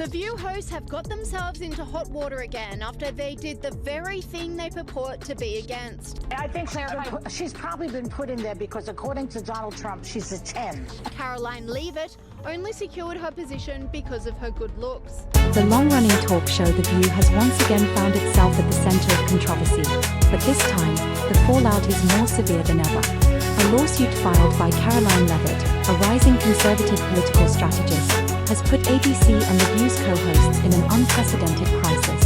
The View hosts have got themselves into hot water again after they did the very thing they purport to be against. I think she's probably been put in there because, according to Donald Trump, she's a 10. Karoline Leavitt only secured her position because of her good looks. The long-running talk show The View has once again found itself at the center of controversy, but this time, the fallout is more severe than ever. A lawsuit filed by Karoline Leavitt, a rising conservative political strategist, has put ABC and The View's co-hosts in an unprecedented crisis.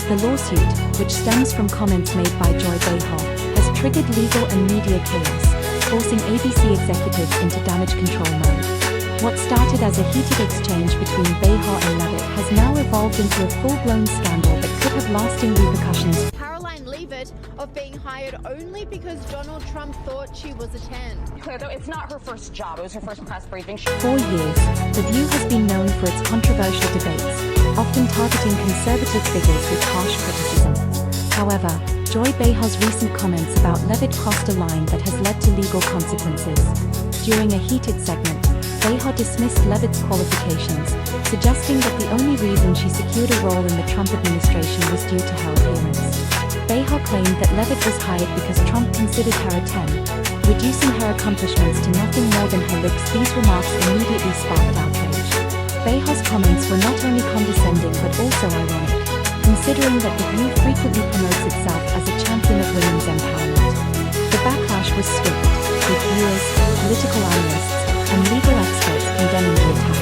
The lawsuit, which stems from comments made by Joy Behar, has triggered legal and media chaos, forcing ABC executives into damage control mode. What started as a heated exchange between Behar and Leavitt has now evolved into a full-blown scandal that could have lasting repercussions. Karoline Leavitt of being hired only because Donald Trump thought she was a 10. Clear, though, it's not her first job. It was her first press briefing. For years, The View has been known for its controversial debates, often targeting conservative figures with harsh criticism. However, Joy Behar's recent comments about Leavitt crossed a line that has led to legal consequences. During a heated segment, Behar dismissed Leavitt's qualifications, suggesting that the only reason she secured a role in the Trump administration was due to her appearance. Behar claimed that Leavitt was hired because Trump considered her a 10, reducing her accomplishments to nothing more than her looks. These remarks immediately sparked outrage. Behar's comments were not only condescending but also ironic, considering that The View frequently promotes itself as a champion of women's empowerment. The backlash was swift, with viewers, political analysts, and legal experts condemning the attack.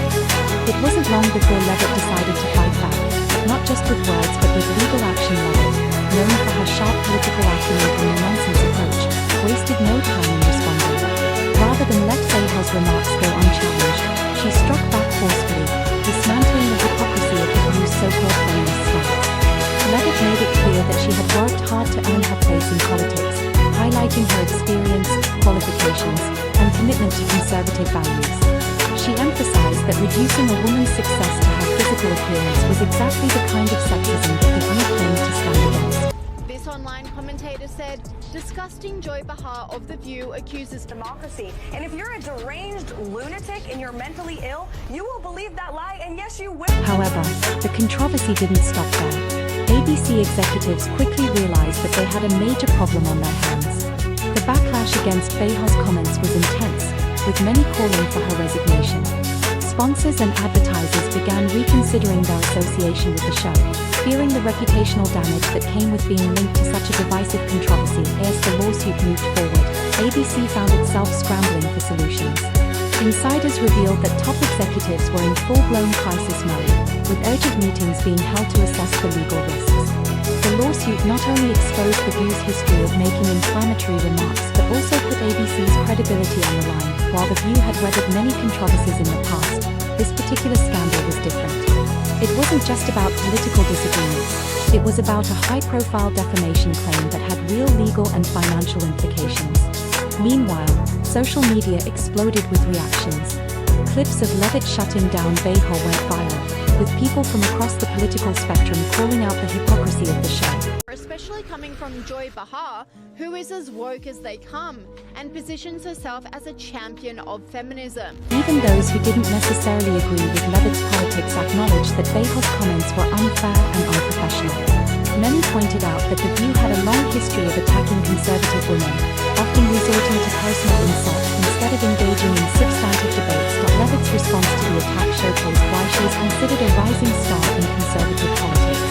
It wasn't long before Leavitt decided to fight back, not just with words but with legal action. Leavitt, known for her sharp political acumen and no-nonsense approach, wasted no time in responding. Rather than let Behar's remarks go unchallenged, she struck back forcefully, dismantling the hypocrisy of The View's so-called feminist stance. Leavitt made it clear that she had worked hard to earn her place in politics, highlighting her experience, qualifications, and commitment to conservative values. She emphasized that reducing a woman's success to her physical appearance was exactly the kind of sexism that The View claimed to stand against. This online commentator said, disgusting Joy Behar of The View accuses democracy. And if you're a deranged lunatic and you're mentally ill, you will believe that lie, and yes, you will. However, the controversy didn't stop there. ABC executives quickly realized that they had a major problem on their hands. The backlash against Behar's comments was intense, with many calling for her resignation. Sponsors and advertisers began reconsidering their association with the show, fearing the reputational damage that came with being linked to such a divisive controversy. As the lawsuit moved forward, ABC found itself scrambling for solutions. Insiders revealed that top executives were in full-blown crisis mode, with urgent meetings being held to assess the legal risks. The lawsuit not only exposed The View's history of making inflammatory remarks but also put ABC's credibility on the line. While The View had weathered many controversies in the past, this particular scandal was different. It wasn't just about political disagreements, it was about a high-profile defamation claim that had real legal and financial implications. Meanwhile, social media exploded with reactions. Clips of Leavitt shutting down Behar went viral, with people from across the political spectrum calling out the hypocrisy of the show. Especially coming from Joy Behar, who is as woke as they come, and positions herself as a champion of feminism. Even those who didn't necessarily agree with Leavitt's politics acknowledged that Behar's comments were unfair and unprofessional. Many pointed out that The View had a long history of attacking conservative women, often resorting to personal insult instead of engaging in substantive debates. Leavitt's response to the attack showcased why she is considered a rising star in conservative politics.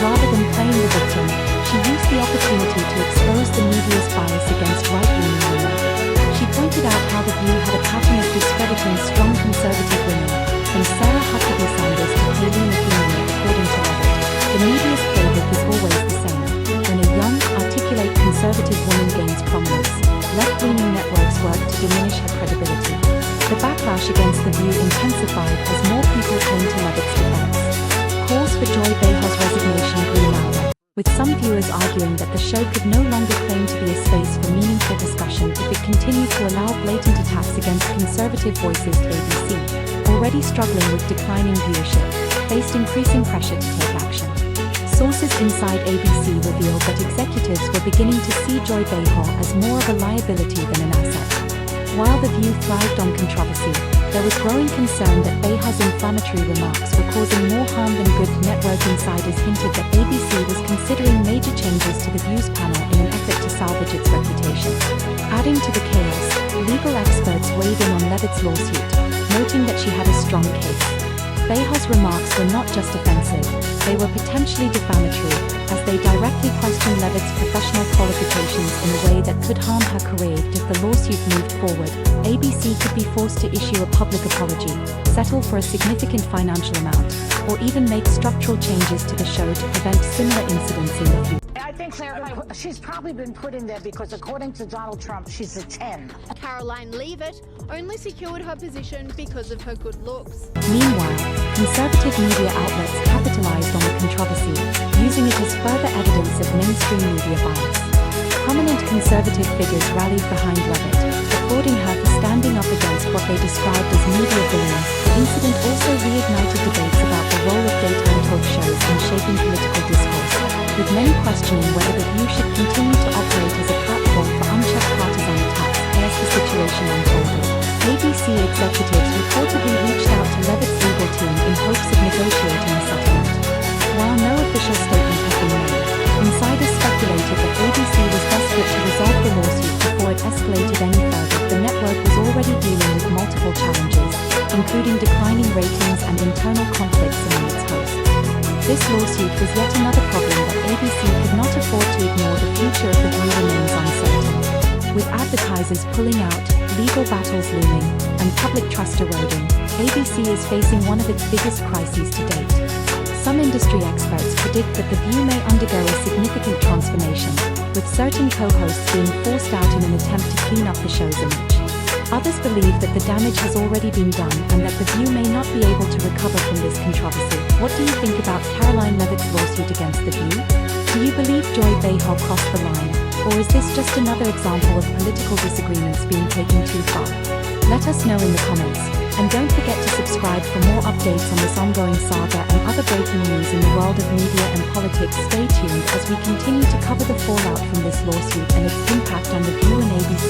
Rather than playing the victim, she used the opportunity to expose the media's bias against right-leaning women. She pointed out how The View had a pattern of discrediting strong conservative women, from Sarah Huckabee Sanders to Karoline Leavitt. According to Leavitt, the media's playbook is always the same. When a young, articulate conservative woman gains prominence, left-leaning networks work to diminish her credibility. The backlash against The View intensified as more people came to Leavitt's defense. Calls for Joy Behar's resignation grew louder, with some viewers arguing that the show could no longer claim to be a space for meaningful discussion if it continued to allow blatant attacks against conservative voices. ABC, already struggling with declining viewership, faced increasing pressure to take action. Sources inside ABC revealed that executives were beginning to see Joy Behar as more of a liability than an asset. While The View thrived on controversy, there was growing concern that Behar's inflammatory remarks were causing more harm than good. Network insiders hinted that ABC was considering major changes to the View's panel in an effort to salvage its reputation. Adding to the chaos, legal experts weighed in on Leavitt's lawsuit, noting that she had a strong case. Beha's remarks were not just offensive, they were potentially defamatory, as they directly questioned Leavitt's professional qualifications in a way that could harm her career. If the lawsuit moved forward, ABC could be forced to issue a public apology, settle for a significant financial amount, or even make structural changes to the show to prevent similar incidents in the future. I think, Claire, she's probably been put in there because, according to Donald Trump, she's a 10. Karoline Leavitt only secured her position because of her good looks. Meanwhile, conservative media outlets capitalized on the controversy, using it as further evidence of mainstream media bias. Prominent conservative figures rallied behind Leavitt, applauding her for standing up against what they described as media villains. The incident also reignited debates about the role of daytime talk shows in shaping political discourse, with many questioning whether The View should continue to operate as a platform for unchecked partisan attacks as the situation unfolded. ABC executives reportedly reached out to Leavitt's legal team in hopes of negotiating a settlement. While no official statement had been made, insiders speculated that ABC was desperate to resolve the lawsuit before it escalated any further. The network was already dealing with multiple challenges, including declining ratings and internal conflicts among its hosts. This lawsuit was yet another problem that ABC could not afford to ignore. The future of The View remains uncertain. With advertisers pulling out, legal battles looming, and public trust eroding, ABC is facing one of its biggest crises to date. Some industry experts predict that The View may undergo a significant transformation, with certain co-hosts being forced out in an attempt to clean up the show's image. Others believe that the damage has already been done and that The View may not be able to recover from this controversy. What do you think about Karoline Leavitt's lawsuit against The View? Do you believe Joy Behar crossed the line, or is this just another example of political disagreements being taken too far? Let us know in the comments, and don't forget to subscribe for more updates on this ongoing saga and other breaking news in the world of media and politics. Stay tuned as we continue to cover the fallout from this lawsuit and its impact on The View and ABC